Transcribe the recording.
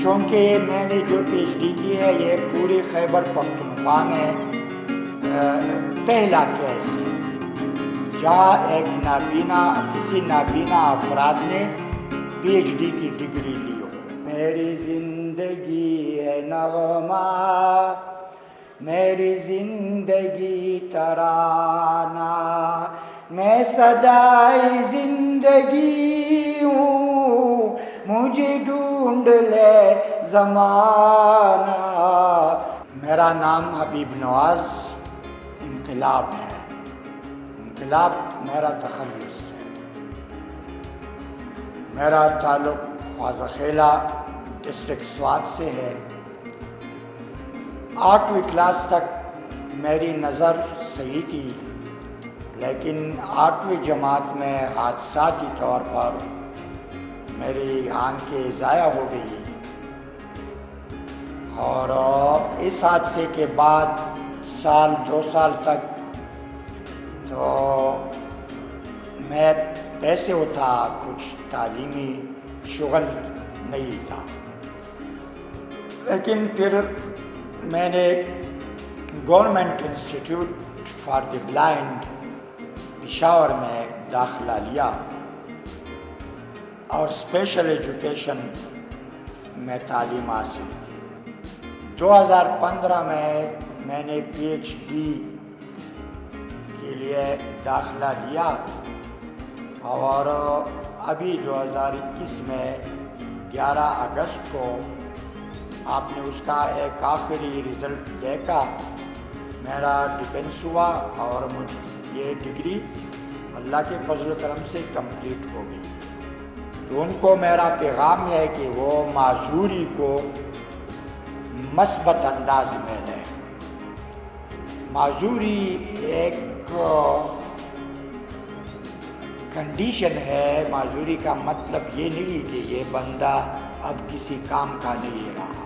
چونکہ میں نے جو پی ایچ ڈی کی ہے یہ پوری خیبر پختونخوا میں پہلا کیس ہے جہاں ایک کسی نابینا افراد نے پی ایچ ڈی کی ڈگری لی ہو۔ میری زندگی ہے نغمہ، میری زندگی ترانہ، میں صدائے زندگی ہوں، مجھے ڈھونڈ لے زمانہ۔ میرا نام حبیب نواز انقلاب ہے۔ انقلاب میرا تخلص ہے۔ میرا تعلق خواجہ خیلہ ڈسٹرکٹ سوات سے ہے۔ 8ویں کلاس تک میری نظر صحیح تھی، لیکن 8ویں جماعت میں حادثاتی طور پر میری آنکھیں ضائع ہو گئی، اور اس حادثے کے بعد 2 سال تک تو میں پیسے ہوتا، کچھ تعلیمی شغل نہیں تھا۔ لیکن پھر میں نے government institute for the blind Peshawar میں داخلہ لیا اور اسپیشل ایجوکیشن میں تعلیم حاصل کی۔ 2015 میں نے پی ایچ ڈی کے لیے داخلہ لیا، اور ابھی 2021 میں 11 اگست کو آپ نے اس کا ایک آخری رزلٹ دیکھا، میرا ڈیفنس ہوا اور مجھے یہ ڈگری اللہ کے فضل و کرم سے کمپلیٹ ہو گئی۔ تو ان کو میرا پیغام ہے کہ وہ معذوری کو مثبت انداز میں لیں۔ معذوری ایک کنڈیشن ہے، معذوری کا مطلب یہ نہیں کہ یہ بندہ اب کسی کام کا نہیں رہا۔